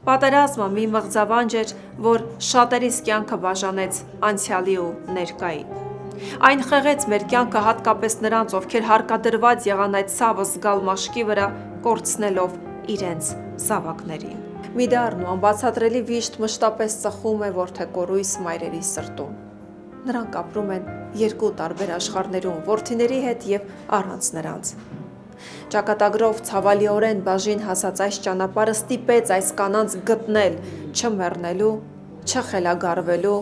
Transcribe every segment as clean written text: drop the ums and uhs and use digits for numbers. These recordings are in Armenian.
Պատերազմը մի մղձավանջ էր, որ շատերիս կյանքը բաժանեց անցյալի ու ներկայի։ Այն խեղեց մեր կյանքը հատկապես նրանց, ովքեր հարկադրված եղան այդ ցավը զգալ մաշկի վրա, կորցնելով իրենց զավակներին։ Մի դառն ու անբացատրելի վիշտ մշտապես ծխում է որդեկորույս մայրերի սրտում։ Նրանք ապրում են երկու տարբեր աշխարհներում, որդիների հետ և առանց նրանց։ Ճակատագրով ցավալիորեն բաժին հասած այս ճանապարհը ստիպեց այս կանանց գտնել չմեռնելու, չխելագարվելու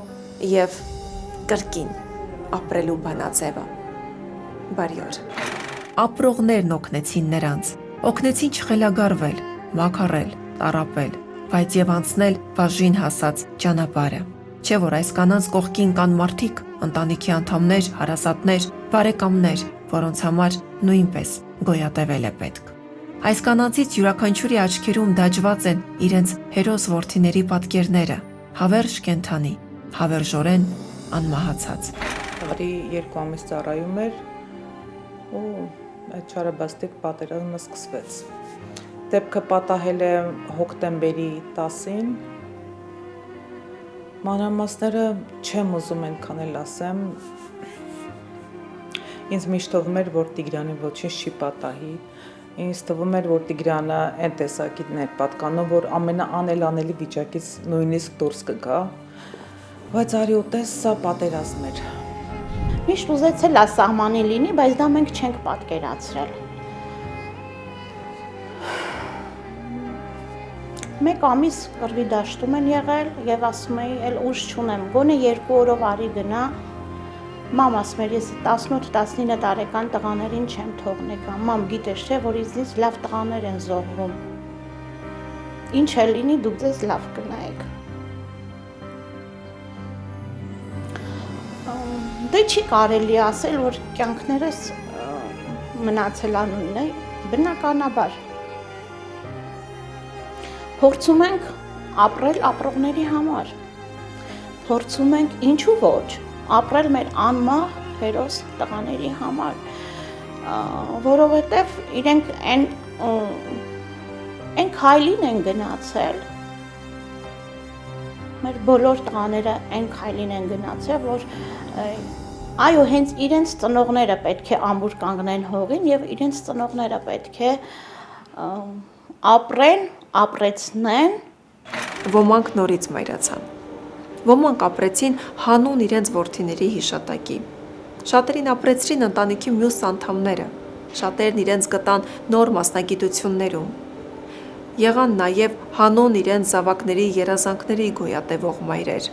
և կրկին ապրելու բանաձևը։ Բարի օր։ Ապրողներն օգնեցին նրանց, օգնեցին չխելագարվել, մաքարել, տառապել, բայց և անցնել բաժին հասած ճանապարհը։ Չէ՞ որ այս կանանց կողքին կան մարդիկ, ընտանիքի անդամներ, հարազատներ, բարեկամներ, որոնց համար նույնպես գոյատևել է պետք։ Այս կանանցից յուրաքանչյուրի աչքերում դաջված են իրենց հերոս որդիների պատկերները, հավերժ կենդանի, հավերժորեն անմահացած։ Արի 2 ամիս ծառայում էր ու այդ չարաբաստիկ պատերազմը սկսվեց։ Դեպքը պատահել է հոկտեմբերի 10-ին։ Մանրամասները չեմ ուզում այնքան էլ ասեմ։ Ինձ միշտ թվում էր, որ Տիգրանին ոչինչ չի պատահի։ Ինձ թվում էր, որ Տիգրանը այն տեսակետն էր պատկանում, որ ամենաանելանելի վիճակից նույնիսկ դուրս կգա, բայց արի ուտես, սա պատերազմ էր։ Միշտ ուզեցել է սահմանի լինի, բայց դա մենք չենք պատկերացրել։ Մեկ ամիս կռվի դաշտում են եղել եւ ասում էի, էլ ուժ չունեմ, գոնե 2 օրով արի գնա։ Մամ ասում էր, ես 18-19 տարեկան տղաներին չեմ թողնի կամ մամ գիտես չէ, որ ինձնից լավ տղաներ են զոհվում։ Ինչ էլ լինի, դուք ձեզ լավ կնայեք։ Դե չի կարելի ասել, որ կյանքներս մնացել անույն է, բնականաբար։ Փորձում ենք ապրել ապրողների համար։ Փորձում ենք ինչու ոչ ապրել մեր անմահ հերոս տղաների համար, որովհետև իրենք այն քայլին են գնացել, մեր բոլոր տղաները այն քայլին են գնացել, որ այո, հենց իրենց ծնողները պետք է ամուր կանգնեն հողին և իրենց ծնողները պետք է ապրեն, ապրեցնեն։ Ոմանք նորից մայրացան։ Ոմանք ապրեցին հանուն իրենց որդիների հիշատակի։ Շատերին ապրեցրին ընտանիքի մյուս անդամները, շատերն իրենց գտան նոր մասնագիտություններում։ Եղան նաև հանուն իրենց զավակների երազանքների գոյատևող մայրեր։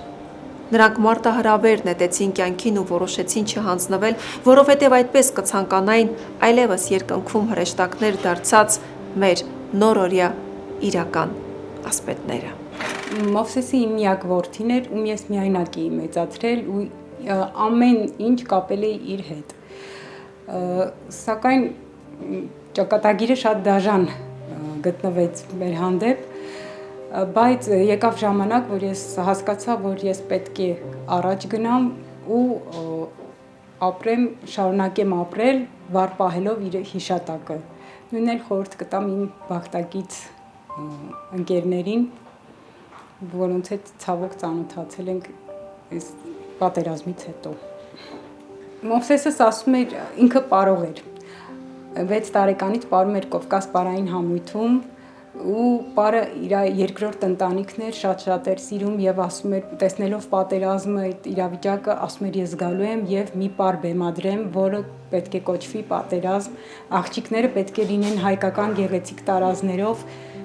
Նրանք մարտահրավեր նետեցին կյանքին ու որոշեցին չհանձնվել, որովհետև այդպես կցանկանային այլևս երկնքում հրեշտակներ դարձած մեր նորօրյա իրական ասպետները։ Մովսեսի իմ միակ որդին էր, ում ես միայնակ էի մեծացրել ու ամեն ինչ կապել էի իր հետ։ Սակայն ճակատագիրը շատ դաժան գտնվեց մեր հանդեպ, բայց եկավ ժամանակ, որ ես հասկացա, որ ես պետք է առաջ գնամ ու ապրեմ, շարունակեմ ապրել, վառ պահելով իր հիշատակը։ Նույնն էլ խորհուրդ կտամ իմ բախտակից ընկերներին, որոնց հետ ցավոք ծանոթացել ենք այս պատերազմից հետո։ Մովսեսս ասում էր, ինքը պարող էր։ 6 տարեկանից պարում էր Կովկաս պարային համույթում ու պարը իր երկրորդ ընտանիքն էր, շատ էր սիրում եւ ասում էր, տեսնելով պատերազմը, այդ իրավիճակը, ասում էր, ես գալու եմ եւ մի պար բեմադրեմ, որը պետք է կոչվի պատերազմ, աղջիկները պետք է լինեն հայկական գեղեցիկ տարազներով,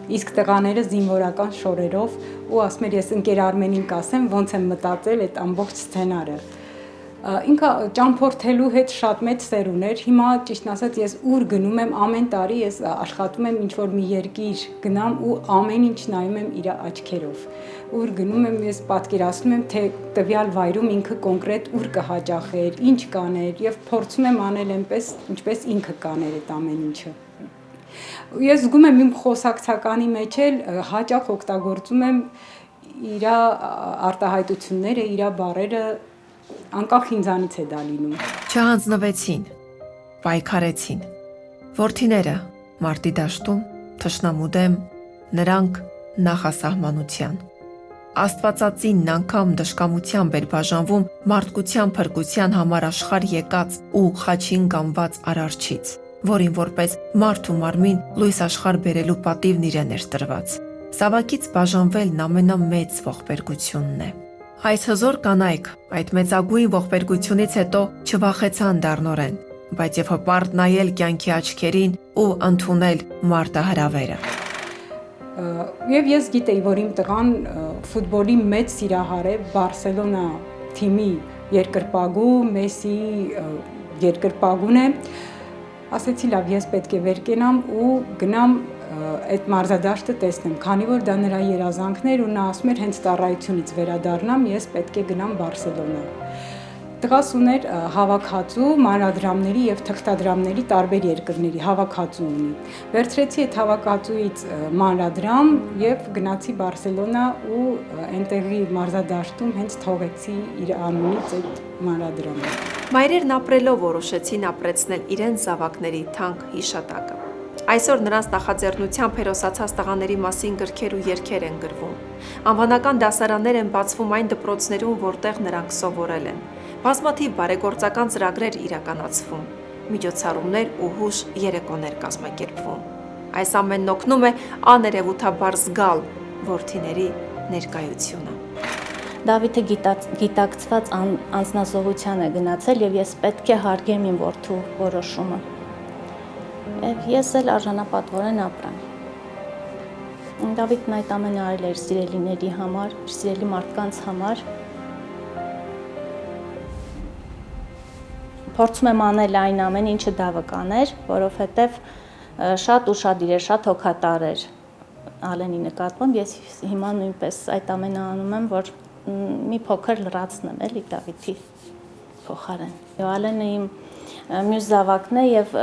իսկ տղաները զինվորական շորերով, ու ասում էր, ես ընկեր Արմենին կասեմ, ոնց եմ մտածել այդ ամբողջ սցենարը։ Ինքը ճամփորդելու հետ շատ մեծ սեր ուներ, հիմա ճիշտն ասած ես ուր գնում եմ, ամեն տարի ես աշխատում եմ ինչ-որ մի երկիր գնամ ու ամեն ինչ նայում եմ իր աչքերով։ Ուր գնում եմ, ես պատկերացնում եմ, թե տվյալ վայրում ինքը կոնկրետ ուր կհաճախեր, ինչ կաներ եւ փորձում եմ անել այնպես, ինչպես ինքը կաներ այդ ամեն ինչը։ Ես զգում եմ իմ խոսակցականի մեջ էլ հաճախ օգտագործում եմ իր արտահայտությունները, իր բառերը, անկախ ինձանից է դա լինում։ Չհանձնվեցին, պայքարեցին։ Որդիները մարտի դաշտում, թշնամու դեմ, նրանք նախասահմանության։ Աստվածածինն անգամ դժկամությամբ էր բաժանվում մարդկության փրկության համար աշխարհ եկած ու խաչին գամված արարչից, որին որպես մարդ ու մարմին լույս աշխարհ բերելու պատիվն իրեն էր տրված։ Զավակից բաժանվելն ամենամեծ ողբերգությունն է։ Այս հզոր կանայք այդ մեծագույն ողբերգությունից հետո չվախեցան դառնորեն, բայց եւ հպարտ նայել կյանքի աչքերին ու ընդունել մարտահրավերը։ Եվ ես գիտեի, որ իմ տղան ֆուտբոլի մեծ սիրահար է, Բարսելոնա թիմի երկրպագու, Մեսսիի երկրպագուն է։ Ասեցի լավ, ես պետք է վեր կենամ ու գնամ այդ մարզադաշտը տեսնեմ, քանի որ դա նրա երազանքն էր ու նա ասում էր հենց ծառայությունից վերադառնամ, ես պետք է գնամ Բարսելոնա։ Տղաս ուներ հավաքածու մանրադրամների եւ թղթադրամների տարբեր երկրների հավաքածու ունի։ Վերցրեցի այդ հավաքածուից մանրադրամ եւ գնացի Բարսելոնա ու այնտեղի մարզադաշտում հենց թողեցի իր անունից այդ մանրադրամը։ Մայրերն ապրելով որոշեցին ապրեցնել իրենց զավակների թանկ հիշատակը։ Այսօր նրանց նախաձեռնությամբ հերոսացած տղաների մասին գրքեր ու երգեր են գրվում։ Անվանական դասարաններ են բացվում այն դպրոցներում, որտեղ նրանք սովորել են։ Բազմաթիվ բարեգործական ծրագրեր իրականացվում, միջոցառումներ ու հուշ երեկոներ կազմակերպվում։ Այս ամենն օգնում է աներևութաբար զգալ որդիների ներկայությունը։ Դավիթը գիտակցված անձնազոհության է գնացել եւ ես պետք է հարգեմ իմ որդու որոշումը։ Եվ ես էլ արժանապատվորեն ապրեմ։ Դավիթն այդ ամենը արել էր սիրելիների համար, սիրելի մարդկանց համար։ Փորձում եմ անել այն ամեն ինչը դա վկաներ, որովհետև շատ ուշադիր էր, շատ հոգատար էր Ալենի նկատմամբ։ Ես հիմա նույնպես այդ ամենը անում եմ, որ մի փոքր լրացնեմ էլի Դավիթի փոխարեն։ Ալենը իմ մյուս զավակն է եւ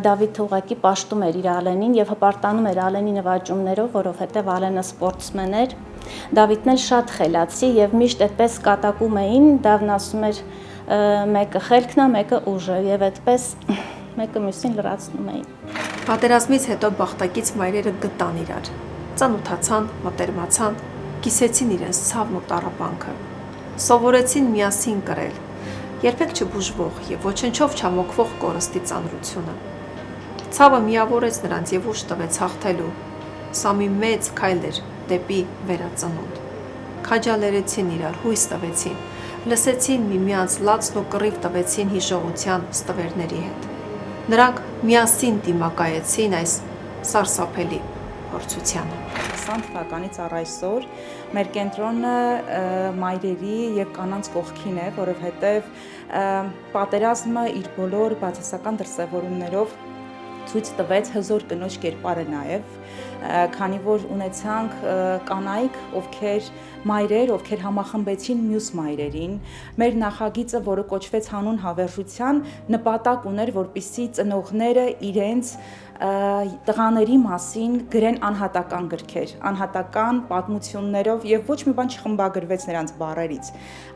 Դավիթը ուղղակի պաշտում էր իր Ալենին եւ հպարտանում էր Ալենի նվաճումներով, որովհետեւ Ալենը սպորտսմեն էր։ Դավիթն էլ շատ խելացի եւ միշտ այդպես կատակում էին, Դավն ասում էր մեկը խելքն է, մեկը ուժը եւ այդպես մեկը մյուսին լրացնում էին։ Պատերազմից հետո բախտակից մայրերը գտան իրար, ծանոթացան, մտերմացան, կիսեցին իրենց ցավն ու տառապանքը, սովորեցին միասին կրել, երբեք չբուժվող եւ ոչնչով չամոկվող կորստի ծանրությունը։ Ցավը միավորեց նրանց եւ ուժ տվեց հաղթելու։ Սա մի մեծ քայլ էր դեպի վերածնունդ։ Քաջալերեցին իրար, հույս տվեցին, լսեցին միմյանց, լացն ու կռիվ տվեցին հիշողության ստվերների հետ։ Նրանք միասին դիմակայեցին այս սարսափելի փորձությանը։ 20 թվականից առ այսօր մեր կենտրոնը մայրերի եւ կանանց կողքին է, որովհետեւ պատերազմը իր բոլոր բացասական դրսևորումներով ցույց տվեց հզոր կնոջ կերպարը նաև, քանի որ ունեցանք կանայք, ովքեր մայրեր, ովքեր համախմբեցին մյուս մայրերին, մեր նախագիծը, որը կոչվեց հանուն հավերժության, նպատակ ուներ, որպեսզի ծնողները իրենց տղաների մասին գրեն անհատական գրքեր, անհատական պատմություններով եւ ոչ մի բան չխմբագրվեց նրանց բառերից։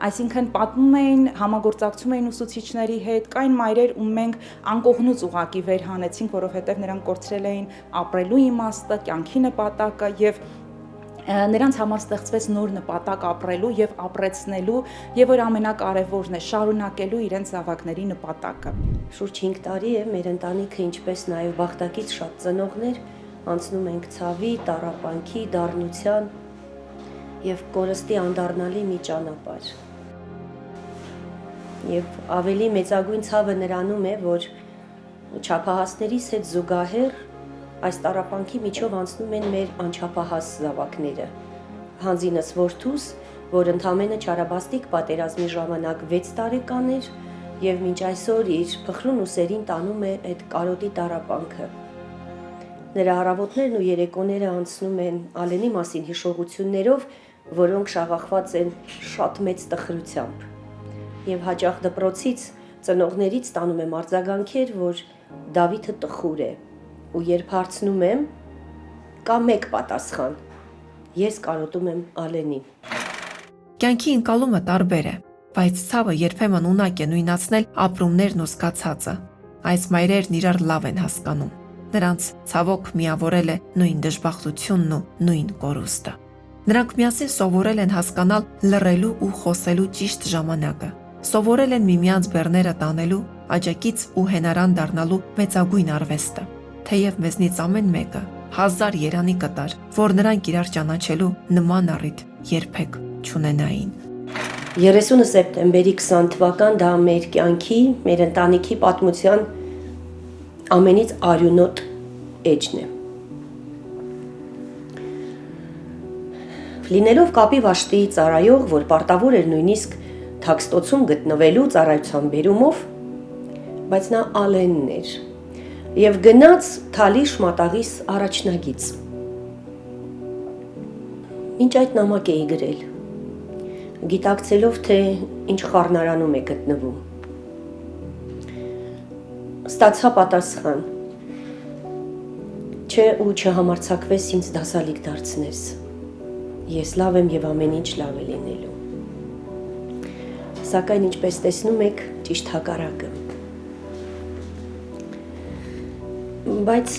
Այսինքն պատմում էին, համագործակցում էին ուսուցիչների հետ, կային մայրեր, ում մենք անկողնուց ուղակի վեր հանեցինք, որովհետեւ նրանք կորցրել էին ապրելու իմաստը, կյանքի նպատակը եւ նրանց համար ստեղծվեց նոր նպատակ ապրելու եւ ապրեցնելու եւ որ ամենակարևորն է շարունակելու իրենց զավակների նպատակը։ Շուրջ 5 տարի է մեր ընտանիքը, ինչպես նաեւ բախտակից շատ ծնողներ անցնում ենք ցավի, տառապանքի, դառնության եւ կորստի անդառնալի մի ճանապարհ։ Եվ ավելի մեծագույն ցավը նրանում է, որ չափահասներից հետ զուգահեռ այս տառապանքի միջով անցնում են մեր անչափահաս զավակները։ Հանձինս որդուս, որ ընդամենը չարաբաստիկ պատերազմի ժամանակ 6 տարեկան էր եւ մինչ այսօր իր փխրուն ուսերին տանում է այդ կարոտի տառապանքը։ Նրա առավոտներն ու երեկոները անցնում են Ալենի մասին հիշողություններով, որոնք շաղախված են շատ մեծ տխրությամբ։ Եվ հաճախ դպրոցից ծնողներից ստանում եմ արձագանքեր, որ Դավիթը տխուր է։ Ու երբ հարցնում եմ, կա մեկ պատասխան. ես կարոտում եմ Ալենին։ Կյանքի ընկալումը տարբեր է, բայց ցավը երբեմն ունակ է նույնացնել ապրումներն ու զգացածը։ Այս մայրերն իրար լավ են հասկանում։ Նրանց ցավոք միավորել է նույն դժբախտությունն ու նույն կորուստը։ Նրանք միասին սովորել են հասկանալ լռելու ու խոսելու ճիշտ ժամանակը։ Սովորել են միմյանց բեռները տանելու, աջակից ու հենարան դառնալու մեծագույն արվեստը։ Թեև մեզնից ամեն մեկը 1000 երանի կտար, որ նրանք իրար ճանաչելու նման առիթ երբեք չունենային։ 30 սեպտեմբերի 20 թվական դա մեր կյանքի, մեր ընտանիքի պատմության ամենից արյունոտ էջն է։ Լինելով կապի վաշտի ծառայող, որ պարտավոր էր նույնիսկ թաքստոցում գտնվելու ծառայության բերումով, բայց նա Ալենն էր եւ գնաց Թալիշ մատաղիս առաջնագից։ Մինչ այդ նամակ էի գրել, գիտակցելով, թե ինչ խառնարանում է գտնվում։ Ստացա պատասխան. չէ ու չհամարձակվես ինձ դասալիկ դարձնես։ Ես լավ եմ եւ ամեն ինչ լավ է լինելու։ Սակայն ինչպես տեսնում եք, ճիշտ հակառակը։ Բայց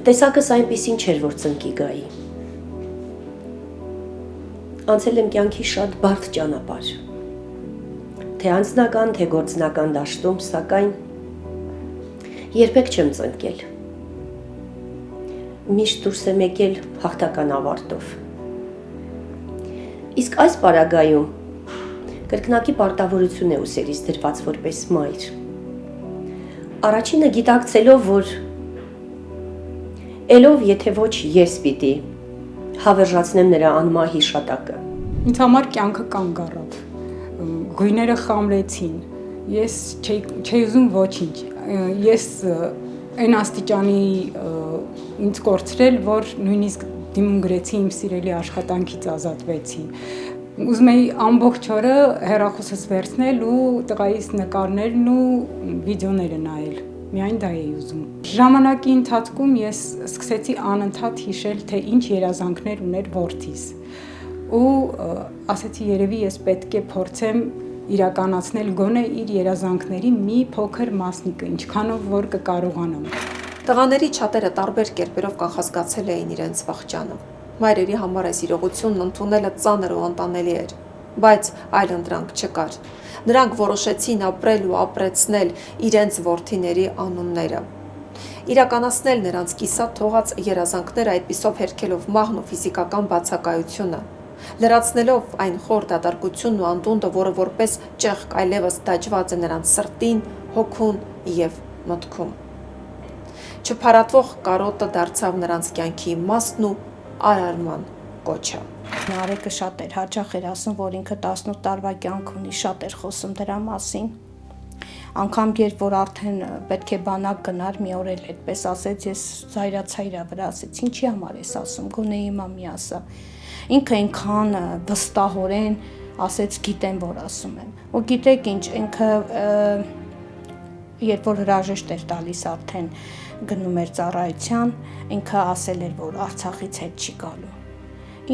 տեսակս այնպիսին չէր, որ ծնկի գայի։ Անցել եմ կյանքի շատ բարդ ճանապարհ։ Թե անձնական, թե գործնական դաշտում, սակայն երբեք չեմ ծնկել։ Միշտ դուրս եմ եկել հաղթական ավարտով։ Իսկ այս պարագայում կրկնակի պարտավորություն է ուսերից դրված որպես մայր։ Առաջինը գիտակցելով, որ ելով եթե ոչ ես պիտի հավերժացնեմ նրա անմահ հիշատակը։ Ինձ համար կյանքը կանգ առավ։ Գույները խամրեցին։ Ես չէի ուզում ոչինչ։ Ես այն աստիճանի ինձ կորցրել, որ նույնիսկ դիմում գրեցի իմ սիրելի աշխատանքից ազատվեցի։ Ուզում էի ամբողջ օրը հեռախոսս վերցնել ու տղայիս նկարներն ու վիդեոները նայել։ Միայն դա էի ուզում։ Ժամանակի ընթացքում ես սկսեցի անընդհատ հիշել, թե ինչ երազանքներ ուներ որդիս։ Ու ասեցի, երևի ես պետք է փորձեմ իրականացնել գոնե իր երազանքների մի փոքր մասնիկը, ինչքանով որ կկարողանամ։ Տղաների շատերը տարբեր կերպերով կանխազգացել էին իրենց վախճանը։ Մայրերի համար այս իրողությունն ընդունելը ծանր ու անտանելի էր, բայց այլընտրանք չկար։ Նրանք որոշեցին ապրել ու ապրեցնել իրենց որդիների անունները։ Իրականացնել նրանց կիսատ թողած երազանքները այդպիսով հերքելով մահն ու ֆիզիկական բացակայությունը, լրացնելով այն խոր դատարկությունն ու անդունդը, որը որպես ճեղք այլևս դաջված է նրանց սրտին, հոգուն եւ մտքում։ Չփարատվող կարոտը դարձավ նրանց կյանքի իմաստն ու արարման կոչը։ Նարեկը շատ էր հաճախ էր ասում, որ ինքը 18 տարվա կյանք ունի, շատ էր խոսում դրա մասին։ Անգամ երբ որ արդեն պետք է բանակ գնար, մի օր էլ այդպես ասեց, ես զայրացա իր վրա, ասեց, ինչի համար ես ասում, գոնե հիմա մի ասա։ Ինքը այնքան վստահորեն ասեց, գիտեմ, որ ասում եմ։ Ու գիտեք ինչ, ինքը երբ որ հրաժեշտ էր տալիս արդեն գնում էր ծառայության, ինքը ասել էր, որ Արցախից հետ չի գալու։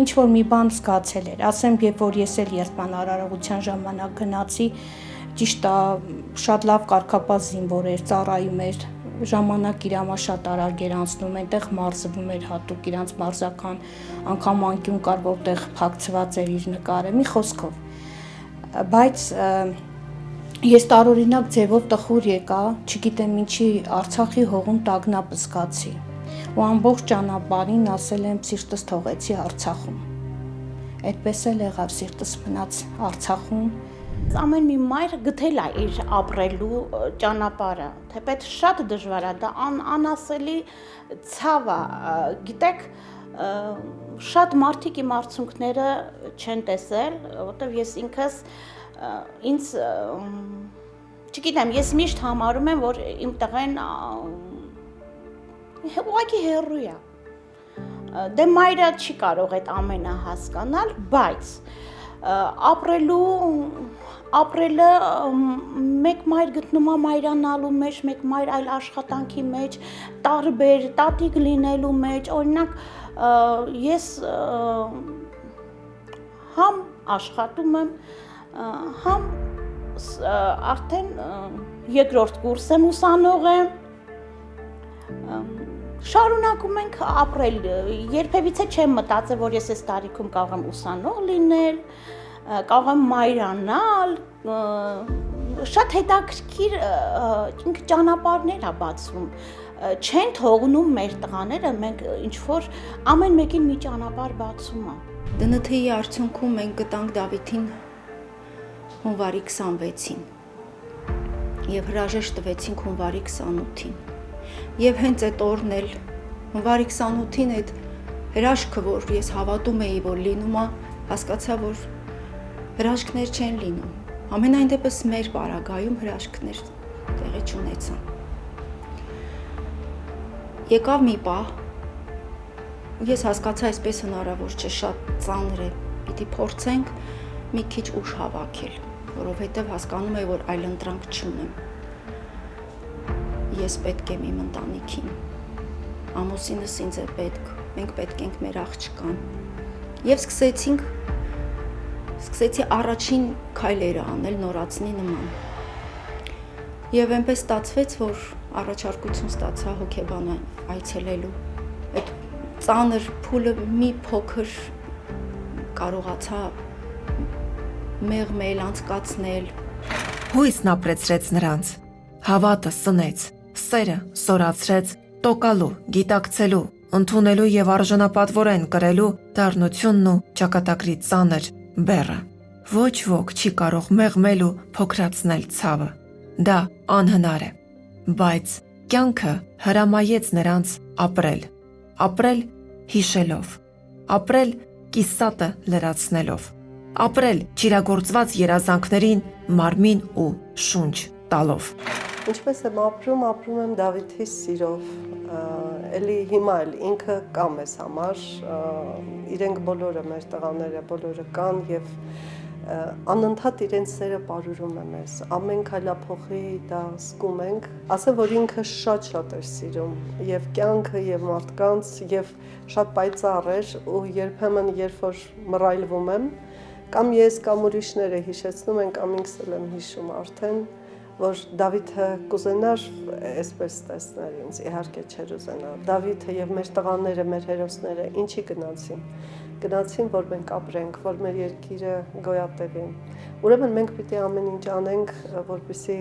Ինչ որ մի բան զգացել էր, ասեմ, երբ որ ես էլ երբան արարողության ժամանակ գնացի, ճիշտ է, շատ լավ կարգապահ զինվոր էր, ծառայում էր, ժամանակ իր համար շատ արագ էր անցնում, այնտեղ մարզվում էր հատուկ իրանց մարզական, անգամ անկյուն կար, որտեղ փակցված էր իր նկարը, մի խոսքով։ Բայց ես տարօրինակ ձևով տխուր եկա, չգիտեմ ինչի Արցախի հողում տագնապ զգացի։ Ու ամբողջ ճանապարհին ասել եմ սիրտս թողեցի Արցախում։ Այդպես էլ եղավ, սիրտս մնաց Արցախում։ Ամեն մի մայր գտել է իր ապրելու ճանապարհը, թեպետ շատ դժվար է, դա անասելի ցավ է, գիտեք, շատ մարդիկ իմ արցունքները չեն տեսել, որտեղ ես ինքս ինձ չգիտեմ, ես միշտ համարում եմ, որ իմ տղեն ուղղակի հեռու է։ Դե մայրը չի կարող այդ ամենը հասկանալ, բայց ապրելը մեկ մայր գտնում է մայրանալու մեջ, մեկ մայր այլ աշխատանքի մեջ, տարբեր, տատիկ լինելու մեջ, օրինակ ես համ աշխատում եմ, համ արդեն երկրորդ կուրս եմ ուսանող եմ, շարունակում ենք ապրել, երբևիցե չեմ մտածել, որ ես այս տարիքում կարող եմ ուսանող լինել, կարող եմ մայրանալ, շատ հետաքրքիր ճանապարհներ ա բացվում, չեն թողնում մեր տղաները, մենք ինչ-որ ամեն մեկին մի ճանապարհ բացում ա։ ԴՆԹ-ի արդյունքում մենք գտանք Դավիթին հունվարի 26-ին եւ հրաժեշտ տվեցինք հունվարի 28-ին։ Եվ հենց այդ օրն էլ հունվարի 28-ին այդ հրաշքը, որ ես հավատում էի, որ լինում է, հասկացա, որ հրաշքներ չեն լինում։ Ամենայն դեպս մեր պարագայում հրաշքներ տեղի չունեցան։ Եկավ մի պահ, ես հասկացա, այսպես հնարավոր չէ, շատ ծանր է, պիտի փորձենք մի քիչ ուժ հավաքել, որովհետև հասկանում եմ, որ այլ ընտրանք չունեմ։ Ես պետք եմ իմ ընտանիքին, ամուսինս ինձ է պետք, մենք պետք ենք մեր աղջկան։ Եվ սկսեցի առաջին քայլերը անել նորածնի նման։ Եվ այնպես ստացվեց, որ առաջարկություն ստացա հոգեբանը այցելելու։ Այդ ծանր փուլը մի փոքր կարողացա մեղմել, անցկացնել։ Հույսն ապրեցրեց նրանց, հավատը սնեց, սերը սորացրեց, տոկալու, գիտակցելու, ընդունելու եւ արժանապատվորեն կրելու դառնությունն ու ճակատագրի ծանր բեռը։ Ոչ ոք չի կարող մեղմել ու փոքրացնել ցավը։ Դա անհնար է, բայց կյանքը հրամայեց նրանց ապրել հիշելով, ապրել կիսատը լրացնելով, ապրել ճիրագործված երազանքներին մարմին ու շունչ տալով։ Ինչպես եմ ապրում եմ Դավիթի սիրով, էլի հիմա էլ ինքը կա մեզ համար, իրենք բոլորը մեր տղաները բոլորը կան եւ անընդհատ իրենց սերը պարուրում է մեզ, ամեն քայլափոխի դա զգում ենք, ասեմ, որ ինքը շատ էր սիրում եւ կյանքը եւ մարդկանց եւ շատ պայծառ էր ու երբեմն երբ որ մռայլվում եմ, կամ ես կամ ուրիշները հիշեցնում են կամ ինքս էլ եմ հիշում արդեն, որ Դավիթը կուզենար այսպես տեսնել ինձ, իհարկե չէր ուզենա։ Դավիթը եւ մեր տղաները, մեր հերոսները ինչի գնացին, որ մենք ապրենք, որ մեր երկիրը գոյատևի։ Ուրեմն մենք պիտի ամեն ինչ անենք, որպեսզի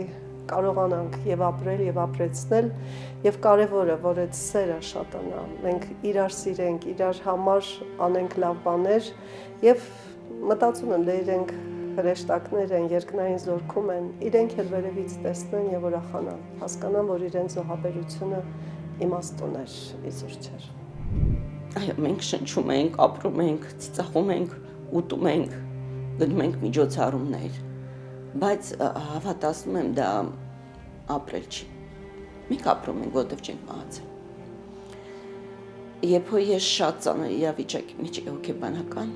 կարողանանք եւ ապրել եւ ապրեցնել եւ կարեւորը, որ այդ սերը շատանա։ Մենք իրար սիրենք, իրար համար անենք լավ բաներ եւ մտածում եմ, դե իրենք հրեշտակներ են, երկնային զորքում են, իրենք էլ վերևից տեսնեն եւ ուրախանան, հասկանան, որ իրենց զոհաբերությունը իմաստուն էր, իզուր չէր։ Այո, մենք շնչում ենք, ապրում ենք, ծիծաղում ենք, ուտում ենք, գնում ենք միջոցառումներ, բայց հավատացնում եմ դա ապրել չի։ Մենք ապրում ենք, որտեղ չենք մահացել։ Երբ որ ես շատ ծանր իրավիճակի մեջ էի հոգեբանական,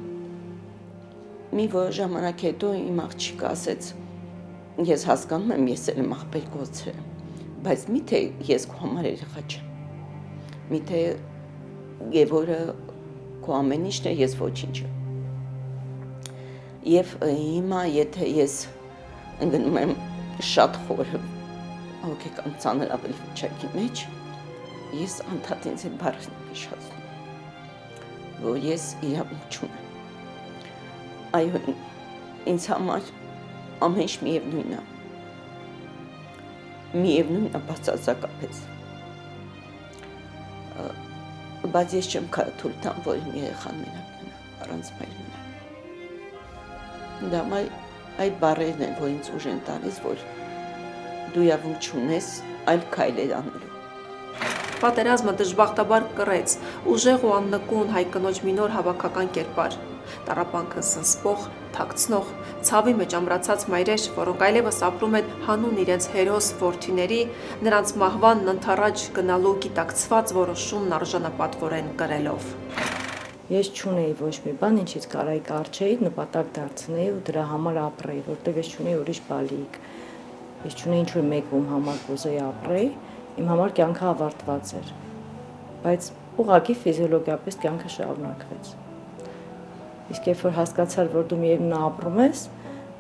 մի որ ժամանակ հետո իմ աղջիկը ասեց, ես հասկանում եմ, ես էլ եմ աղբեր կորցրել, բայց միթե ես քո համար երեխա չեմ, միթե Գևորը քո ամեն ինչն է, ես ոչինչը։ Եվ հիմա եթե ես ընկնում եմ շատ խոր հոգեկան ծանր ավելի վիճակի մեջ, ես անդադ ինձ եմ բառերն հիշացնում, որ ես իրավունք չունեմ։ Այո, ինձ համար ամեն ինչ միևնույնն է բացարձակապես։ Բայց ես չեմ կարող թույլ տամ, որ իմ երեխան մենակ մնա, առանց մայր մնա։ Դա այդ բառերն են, որ ինձ ուժ են տալիս, որ դու իրավունք չունես այլ քայլեր անելու։ Պատերազմը դժբախտաբար կռեց ուժեղ ու աննկուն հայ կնոջ մի նոր հավաքական կերպար։ Տառապանքը սնսպող, թաքցնող, ցավի մեջ ամրացած մայրեր, որոնք այլևս ապրում են հանուն իրենց հերոս որդիների, նրանց մահվանն ընթառաջ գնալու գիտակցված որոշումն արժանապատվորեն կրելով։ Ես չունեի ոչ մի բան, ինչից կարայի կարճեի, նպատակ դարձնեի ու դրա համար ապրեի, որտեղ ես չունեի ուրիշ բալիկ։ Ես չունեի ինչ-որ մեկ ում համար կուզեի ապրեի, իմ համար կյանքը ավարտված էր։ Բայց ուղղակի ֆիզիոլոգիապես կյանքը շարունակվեց։ Իսկ երբ որ հասկացար, որ դու միևնույն ապրում ես,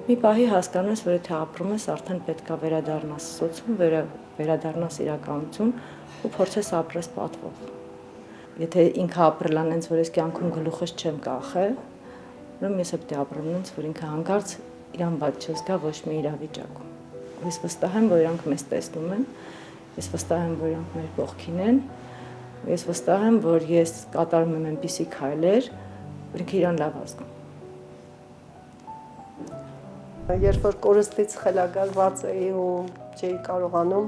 Մի պահի հասկանում ես, որ եթե ապրում ես, արդեն պետք է վերադառնաս սոցիում, վերադառնաս իրականություն ու փորձես ապրես պատվով։ Եթե ինքը ապրելան հենց որ ես կյանքում գլուխս չեմ կախել, ուրեմն ես պետք է ապրեմ հենց որ ինքը հանկարծ իրան բաց չզգա ոչ մի իրավիճակում։ Ես վստահ եմ, որ իրանք մեզ տեսնում են, ես վստահ եմ, որ իրանք մեր կողքին են, ես վստահ եմ, որ ես կատարում եմ այնպիսի քայլեր, որ ինքը իրան լավ ազգում։ Երբ որ կորստից խելագարված էի ու չէի կարողանում,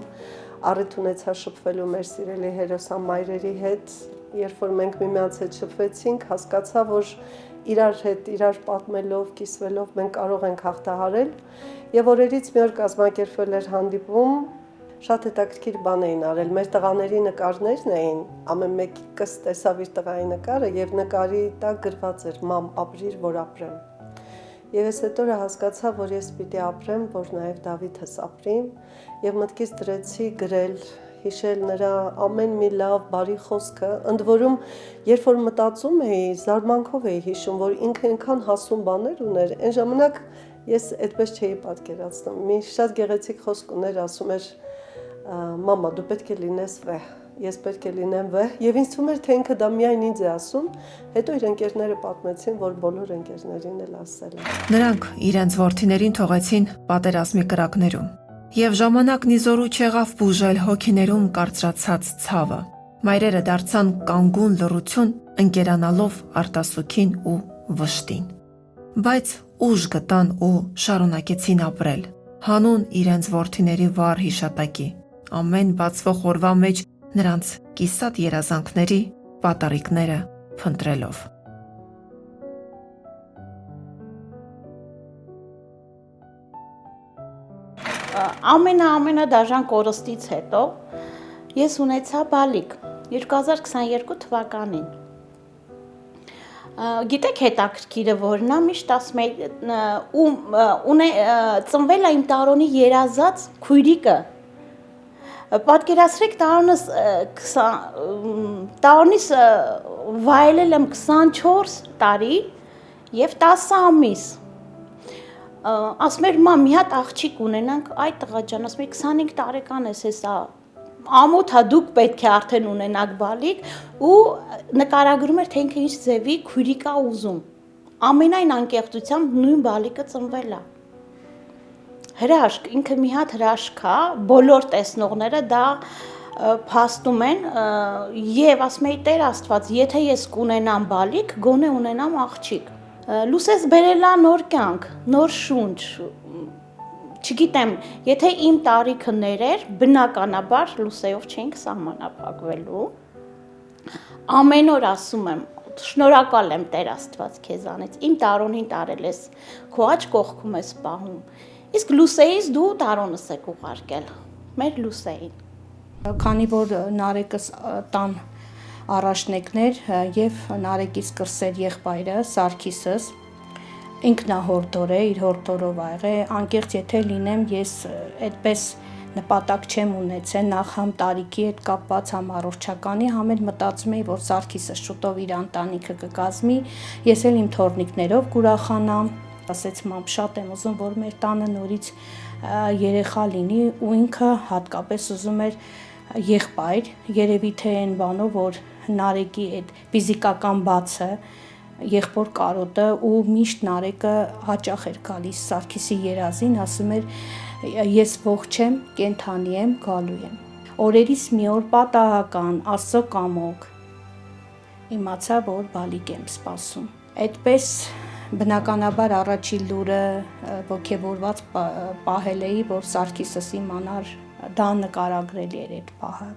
առիթ ունեցա շփվելու մեր սիրելի հերոսամայրերի հետ, երբ որ մենք միմյանց հետ շփվեցինք, հասկացա, որ իրար հետ, իրար պատմելով, կիսվելով մենք կարող ենք հաղթահարել, եւ օրերից մի օր կազմակերպվել էր հանդիպում, շատ հետաքրքիր բան էին արել, մեր տղաների նկարներն էին, ամեն մեկս տեսավ իր տղայի նկարը եւ նկարի տակ գրված էր՝ «Մամ, ապրիր, որ ապրեմ»։ Եվ ես այդ օրը հասկացա, որ ես պիտի ապրեմ, որ նաև Դավիթս ապրի, եւ մտքից դրեցի գրել, հիշել նրա ամեն մի լավ, բարի խոսքը, ընդ որում, երբ որ մտածում էի, զարմանքով էի հիշում, որ ինքը այնքան հասուն բաներ ուներ, այն ժամանակ ես այդպես չէի պատկերացնում։ Մի շատ գեղեցիկ խոսք ուներ, ասում էր. «Մամա, դու պետք է լինես վեհ, ես պետք է լինեմ վեհ», եւ ինձ թվում էր, թե ինքը դա միայն ինձ է ասում, հետո իր ընկերները պատմեցին, որ բոլոր ընկերներին էլ ասել են։ Նրանք իրենց որդիներին թողեցին պատերազմի կրակներում, եւ ժամանակն իզորու չեղավ բուժել հոգիներում կարծրացած ցավը։ Մայրերը դարձան կանգուն լռություն, ընկերանալով արտասուքին ու վշտին։ Բայց ուժ գտան ու շարունակեցին ապրել, հանուն իրենց որդիների վառ հիշատակի, ամեն բացվող օրվա մեջ նրանց կիսատ երազանքների պատառիկները փնտրելով։ Ամենադաժան կորստից հետո ես ունեցա բալիկ 2022 թվականին։ Գիտեք հետաքրքիրը որն է, միշտ ասում եմ, ծնվել է իմ տարոնի երազած քույրիկը։ Պատկերացրեք, տարոնիս վայելել եմ 24 տարի եւ 10 ամիս։ Ասում էր՝ մամ, մի հատ աղջիկ ունենանք, այ տղա ջան, ասում էր 25 տարեկան ես, հեսա ամոթա դուք պետք է արդեն ունենաք բալիկ, ու նկարագրում էր, թե ինքը ինչ ձևի քույրիկ է ուզում։ Ամենայն անկեղծությամբ նույն բալիկը ծնվել է։ Հրաշք, ինքը մի հատ հրաշք է, բոլոր տեսնողները դա փաստում են, եւ ասում էի Տեր Աստված, եթե ես կունենամ բալիկ, գոնե ունենամ աղջիկ։ Լուսես բերել է նոր կյանք, նոր շունչ։ Չգիտեմ, եթե իմ տարիքը ներեր, բնականաբար լուսեով չենք սահմանափակվելու։ Ամեն օր ասում եմ, շնորհակալ եմ Տեր Աստված քեզանից, իմ տարոնին տարել ես, քո աջ կողքում ես պահում։ Իսկ լուսեից դու տարոնս եք ուղարկել, մեր լուսեին։ Քանի որ Նարեկս տան առաջնեկներ եւ Նարեկից կրսեր եղբայրը Սարգիսս ինքնահորդոր է, իր հորդորով ա եղել, անկեղծ եթե լինեմ, ես այդպես նպատակ չեմ ունեցել, նախ համ տարիքի հետ կապված, համ առողջականի, համ էլ մտածում էի, որ Սարգիսը շուտով իր ընտանիքը կկազմի, ես էլ իմ թոռնիկներով կուրախանամ, ասեց մամ, շատ եմ ուզում, որ մեր տանը նորից երեխա լինի, ու ինքը հատկապես ուզում էր եղբայր, երևի թե այն բանով, որ Նարեկի այդ ֆիզիկական բացը, եղբոր կարոտը ու միշտ Նարեկը հաճախ էր գալիս Սարգիսի երազին, ասում էր ես ողջ եմ, կենթանի եմ, գալու եմ։ Օրերից մի օր պատահական, Աստծո կամոք իմացա, որ բալիկ եմ սպասում։ Այդպես բնականաբար առաջի լուրը ոգևորված պահել էի, որ Սարգիսս իմանար, դա նկարագրելի էր այդ պահը։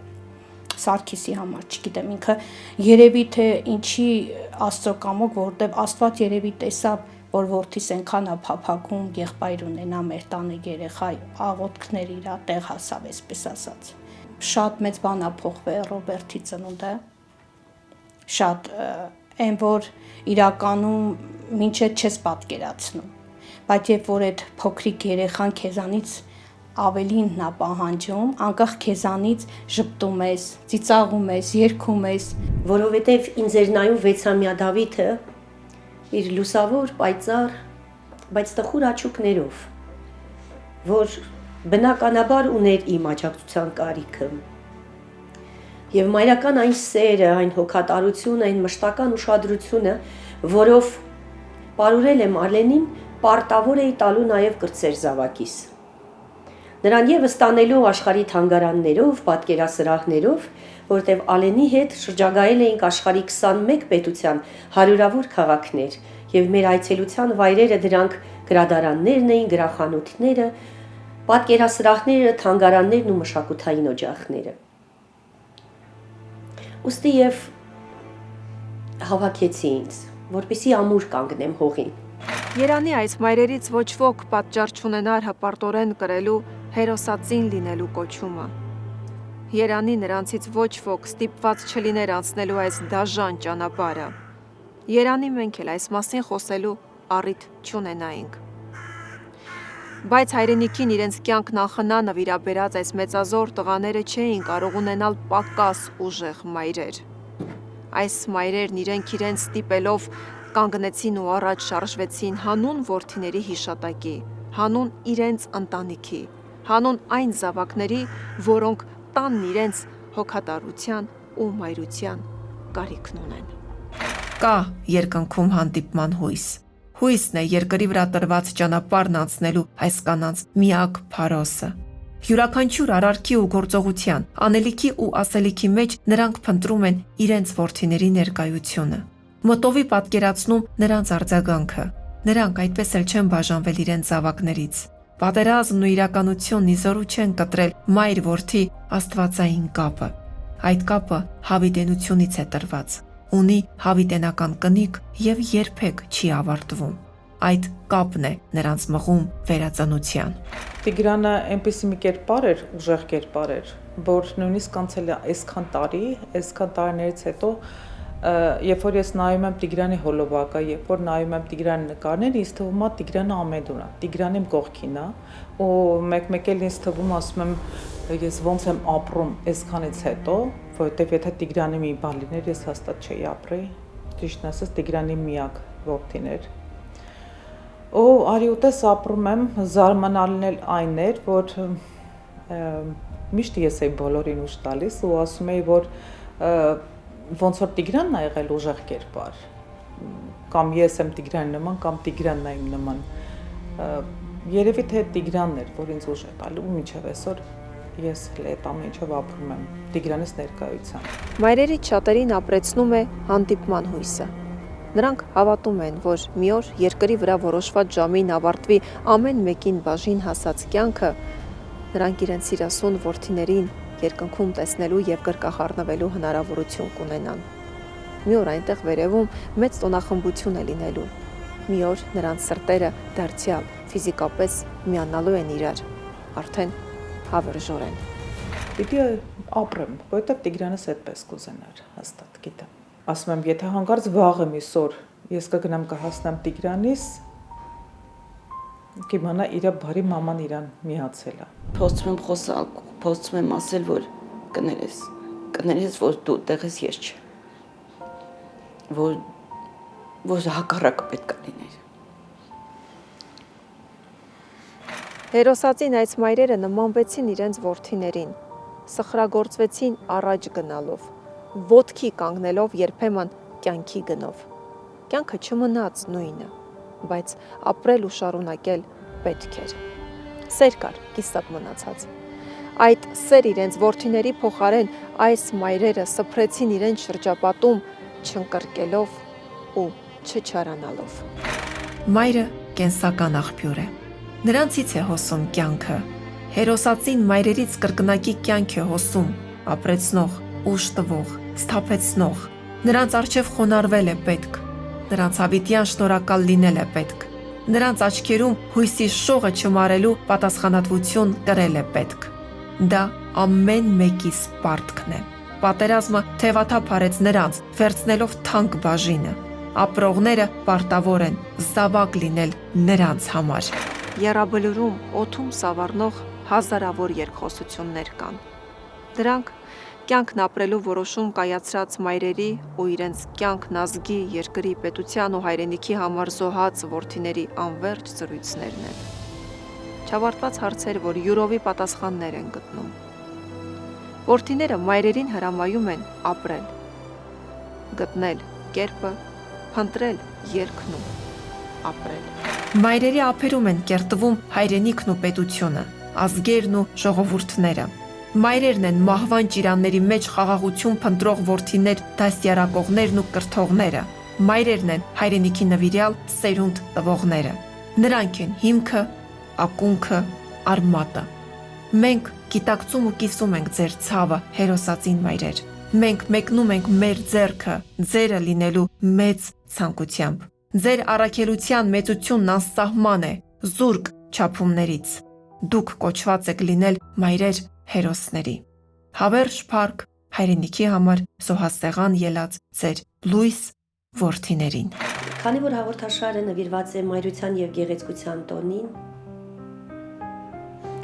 Սարգիսի համար, չգիտեմ, ինքը երևի թե ինչի Աստծո կամոք, որտեվ Աստված երևի տեսավ, որ որդիս այնքան է փափագում եղբայր ունենա մեր տանը երեխա, աղոթքներ իրա տեղ հասավ, այսպես ասած։ Շատ մեծ բան է փոխվել Ռոբերտի ծնունդը, շատ այն որ իրականում մինչև չես պատկերացնում, բայց երբ որ այդ փոքրիկ երեխան քեզանից ավելին նա պահանջում, անկախ քեզանից ժպտում ես, ծիծաղում ես, երգում ես, որովհետև ինձ էր նայում 6-ամյա Դավիթը իր լուսավոր, պայծառ, բայց տխուր աչուկներով, որ բնականաբար ուներ իմ աջակցության կարիքը։ Եվ մայրական այն սերը, այն հոգատարությունը, այն մշտական ուշադրությունը, որով պարուրել եմ Ալենին, պարտավոր էի տալու նաև կրտսեր զավակիս։ Նրան եւս տանելու աշխարհի թանգարաններով, պատկերասրահներով, որտեղ Ալենի հետ շրջագայել էինք աշխարհի 21 պետության հարյուրավոր քաղաքներ, եւ մեր այցելության վայրերը դրանք գրադարաններն էին, գրախանութները, պատկերասրահները, թանգարաններն ու մշակութային օջախները։ Ոստի եւ հավաքեցի ինձ, որպեսի ամուր կանգնեմ հողին։ Երանի այս մայրերից ոչ ոք պատճառ չունենար հպարտորեն կրելու հերոսածին լինելու կոչումը։ Երանի նրանցից ոչ ոք ստիպված չլիներ անցնելու այս դաժան ճանապարհը։ Երանի մենք էլ այս մասին խոսելու առիթ չունենայինք։ Բայց հայրենիքին իրենց կյանքն անխնա նվիրաբերած այս մեծազոր տղաները չէին կարող ունենալ պակաս ուժեղ մայրեր։ Այս մայրերն իրենց ստիպելով կանգնեցին ու առաջ շարժվեցին հանուն որդիների հիշատակի, հանուն իրենց ընտանիքի, հանուն այն զավակների, որոնք տանն իրենց հոգատարության ու մայրության կարիքն ունեն։ Կա երկնքում հանդիպման հույս։ Հույսն է երկրի վրա տրված ճանապարհն անցնելու այս կանանց միակ փարոսը։ Յուրաքանչյուր արարքի ու գործողության, անելիքի ու ասելիքի մեջ նրանք փնտրում են իրենց որդիների ներկայությունը։ Մոտովի պատկերացնում նրանց արձագանքը։ Նրանք այդպես էլ չեն բաժանվել իրենց զավակներից։ Պատերազմն ու իրականությունն իզորու չեն կտրել մայր-որդի աստվածային կապը։ Այդ կապը հավիտենությունից է տրված, ունի հավիտենական կնիք եւ երբեք չի ավարտվում։ Այդ կապն է նրանց մղում վերածնության։ Տիգրանը այնպեսի մի կերպար էր, ուժեղ կերպար էր, որ նույնիսկ անցել է այսքան տարիներից հետո երբ որ ես նայում եմ Տիգրանի հոլովակը, երբ որ նայում եմ Տիգրանի նկարները, ինձ թվում է Տիգրանը ամենուր է, Տիգրանը իմ կողքին է, ու մեկ էլ ինձ թվում ասում եմ ես ոնց եմ ապրում այսքանից հետո, որովհետև եթե Տիգրանի մի բան լիներ, ես հաստատ չէի ապրի, ճիշտն ասած Տիգրանի միակ որդին էր։ Ու արի ուտես ապրում եմ, զարմանալին էլ այն էր, որ միշտ ես էի բոլորին ուշ տալիս ու ասում էի, որ ոնց որ Տիգրանն է եղել ուժեղ կերպար, կամ ես եմ Տիգրանի նման, կամ Տիգրանն է իմ նման, երևի թե Տիգրանն էր, որ ինձ ուժ է տալու, ու մինչև այսօր ես այդ ամեն ինչով ապրում եմ Տիգրանից ներկայությամբ։ Մայրերից շատերին ապրեցնում է հանդիպման հույսը։ Նրանք հավատում են, որ մի օր երկրի վրա որոշված ժամին ավարտվի ամեն մեկին բաժին հասած կյանքը, նրանք իրենց սիրասուն որդիներին երկնքում տեսնելու եւ կրկախառնվելու հնարավորություն կունենան։ Մի օր այնտեղ վերևում մեծ տոնախմբություն է լինելու։ Մի օր նրանց սրտերը դարձյալ ֆիզիկապես միանալու են իրար, արդեն հավերժորեն։ Պիտի ապրեմ, որովհետև Տիգրանս այդպես կուզենար, հաստատ գիտեմ։ Ասում եմ, եթե հանկարծ վաղը մի սոր ես կգնամ կհասնեմ Տիգրանից, կիմանա իր բարի մաման իրան միացել է։ Փորձում եմ խոսալ, փորձում եմ ասել, որ կներես, որ դու տեղ ես, ես չէ։ Որ հակառակը պետք է լիներ։ Հերոսածին այս մայրերը նմանվեցին իրենց որդիներին, սխրագործվեցին առաջ գնալով, ոտքի կանգնելով երբեմն կյանքի գնով։ Կյանքը չմնաց նույնը, բայց ապրել ու շարունակել պետք էր։ Սեր կար, կիսատ մնացած։ Այդ սեր իրենց որդիների փոխարեն այս մայրերը սփռեցին իրենց շրջապատում, չընկրկելով ու չչարանալով։ Մայրը կենսական աղբյուր է։ Նրանցից է հոսում կյանքը։ Հերոսածին մայրերից կրկնակի կյանք է հոսում, ապրեցնող, ուժ տվող, սթափեցնող։ Նրանց առջև խոնարհվել է պետք։ Նրանց հավիտյան շնորհակալ լինել է պետք։ Նրանց աչքերում հույսի շողը չմարելու պատասխանատվություն կրել է պետք։ Դա ամեն մեկի սպարտքն է։ Պատերազմը թևաթափ արեց նրանց, վերցնելով թանկ բաժինը։ Ապրողները պարտավոր են զավակ լինել նրանց համար։ Եռաբլուրում օդում սավառնող հազարավոր երկխոսություններ կան։ Դրանք կյանքն ապրելու որոշում կայացրած մայրերի ու իրենց կյանքն ազգի, երկրի, պետության ու հայրենիքի համար զոհած որդիների անվերջ զրույցներն են։ Չավարտված հարցեր, որ յուրովի պատասխաններ են գտնում։ Որդիները մայրերին հրամայում են ապրել, գտնել կերպը, փնտրել երգն ու ապրել։ Մայրերի ափերում են կերտվում հայրենիքն ու պետությունը, ազգերն ու ժողովուրդները։ Մայրերն են մահվան ճիրանների մեջ խաղաղություն փնտրող որդիներ, դաստիարակողներն ու կրթողները։ Մայրերն են հայրենիքի նվիրյալ սերունդ տվողները։ Նրանք են հիմքը, ակունքը, արմատը։ Մենք գիտակցում ու կիսում ենք ձեր ցավը, հերոսածին մայրեր։ Մենք մեկնում ենք մեր ձեռքը, ձերը լինելու մեծ ցանկությամբ։ Ձեր առաքելության մեծությունն անսահման է, զուրկ չափումներից։ Դուք կոչված եք լինել մայրեր հերոսների։ Հավերժ փառք հայրենիքի համար զոհասեղան ելած ձեր լույս որդիներին։ Քանի որ հաղորդաշարը նվիրված է մայրության եւ գեղեցկության տոնին,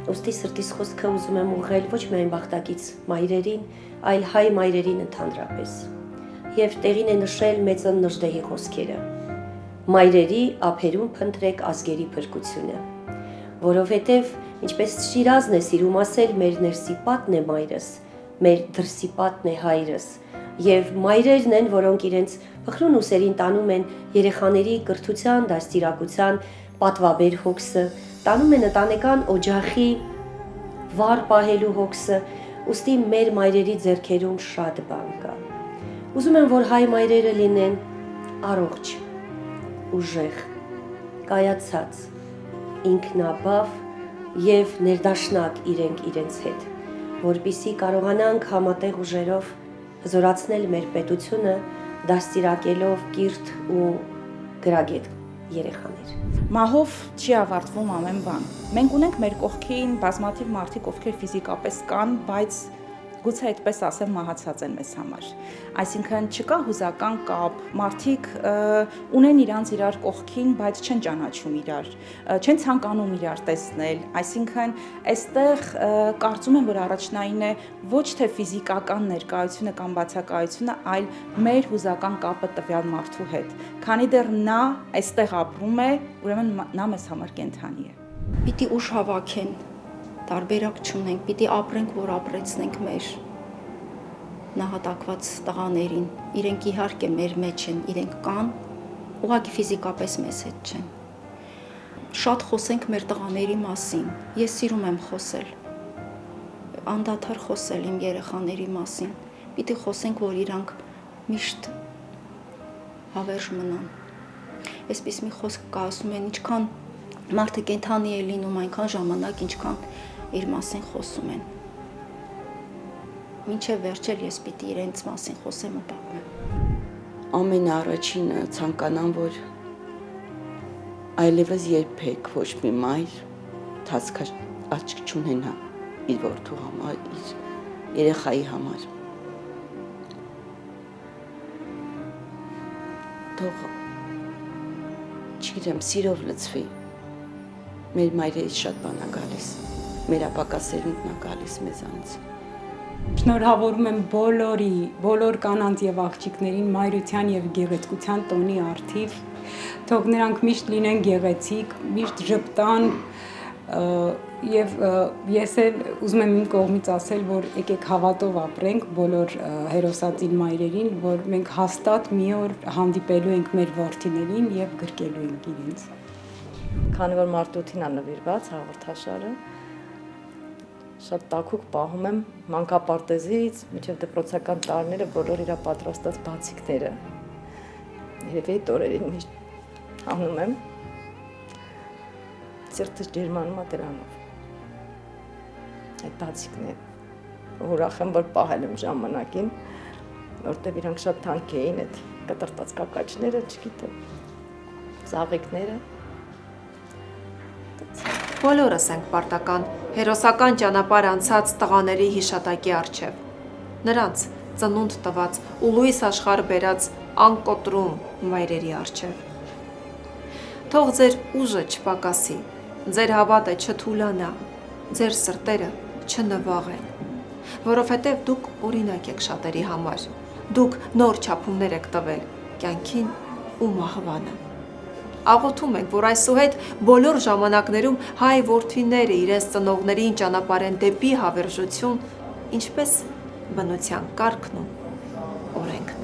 ուստի սրտիս խոսքը ուզում եմ ուղղել ոչ միայն բախտակից մայրերին, այլ հայ մայրերին ընդհանրապես։ Եվ տեղին է նշել մեծն Նժդեհի խոսքերը. մայրերի ափերում փնտրեք ազգերի փրկությունը, որովհետև ինչպես Շիրազն է սիրում ասել, մեր ներսի պատն է մայրս, մեր դրսի պատն է հայրս, եւ մայրերն են, որոնք իրենց փխրուն ուսերին տանում են երեխաների կրթության, դաստիարակության պատվաբեր հոգսը, տանում են ընտանեկան օջախի վառ պահելու հոգսը, ուստի մեր մայրերի ձեռքերում շատ բան կա։ Ուզում եմ, որ հայ մայրերը լինեն առողջ, ուժեղ, կայացած, ինքնաբավ եւ ներդաշնակ իրենց հետ, որպիսի կարողանանք համատեղ ուժերով հզորացնել մեր պետությունը, դաստիարակելով կիրթ ու գրագետ երեխաներ։ Մահով չի ավարտվում ամեն բան։ Մենք ունենք մեր կողքին բազմաթիվ մարդիկ, ովքեր ֆիզիկապես կան, բայց գուցե այդպես ասեմ մահացած են մեզ համար։ Այսինքն չկա հուզական կապ, մարդիկ ունեն իրար կողքին, բայց չեն ճանաչում իրար, չեն ցանկանում իրար տեսնել, այսինքն այստեղ կարծում եմ, որ առաջնային է ոչ թե ֆիզիկական ներկայությունը կամ բացակայությունը, այլ մեր հուզական կապը տվյալ մարդու հետ։ Քանի դեռ նա այստեղ ապրում է, ուրեմն նա մեզ համար կենդանի է։ Պիտի ուժ հավաքեն, տարբերակ չունենք, պիտի ապրենք, որ ապրեցնենք մեր նահատակված տղաներին, իրենք իհարկե մեր մեջ են, իրենք կան, ուղղակի ֆիզիկապես մեզ հետ չեն։ Շատ խոսենք մեր տղաների մասին, ես սիրում եմ խոսել, անդադար խոսել իմ երեխաների մասին, պիտի խոսենք, որ իրանք միշտ հավերժ մնան։ Այսպես մի խոսք կա, ասում են, ինչքան մարդը կենդանի է լինում, այնքան ժամանակ, ինչքան իր մասին խոսում են։ Մինչև վերջել ես պիտի իրենց մասին խոսեմ ու պատմեմ։ Ամենաառաջինը ցանկանամ, որ այլևս երբեք ոչ մի մայր թացք աչք չունենա իր որդու համար, իր երեխայի համար։ Թող չգիտեմ, սիրով լցվի։ Մեր մայրերից շատ բան է գալիս, մեր ապակասերունդն է գալիս մեզանից։ Շնորհավորում եմ բոլոր կանանց եւ աղջիկներին մայրության եւ գեղեցկության տոնի առթիվ, թող նրանք միշտ լինեն գեղեցիկ, միշտ ժպտան եւ ես էլ ուզում եմ իմ կողմից ասել, որ եկեք հավատով ապրենք բոլոր հերոսածին մայրերին, որ մենք հաստատ մի օր հանդիպելու ենք մեր որդիներին եւ գրկելու ենք իրենց։ Քանի որ մարտութին է նվիրված հաղորդաշարը, շատ տաքուկ պահում եմ մանկապարտեզից մինչև դպրոցական տարիները բոլոր իրա պատրաստած բացիկները։ Երևի այդ օրերին միշտ հանում եմ, սիրտս ջերմանում է դրանով։ Այդ բացիկները ուրախ եմ, որ պահել եմ ժամանակին, որտեղ իրանք շատ թանկ էին, այդ կտրտած կակաչները, չգիտեմ, ծաղիկները։ Բոլորս ենք պարտական հերոսական ճանապարհ անցած տղաների հիշատակի առջև։ Նրանց ծնունդ տված ու լույս աշխարհ բերած անկոտրում մայրերի առջև։ Թող ձեր ուժը չպակասի, ձեր հավատը չթուլանա, ձեր սրտերը չնվաղեն։ որովհետև դուք օրինակ եք շատերի համար։ Դուք նոր չափումներ եք տվել կյանքին ու մահվանը։ Աղոթում ենք, որ այսուհետ բոլոր ժամանակներում հայ որդիները իրենց ծնողներին ճանապարհեն դեպի հավերժություն, ինչպես բնության կարգն ու օրենքն։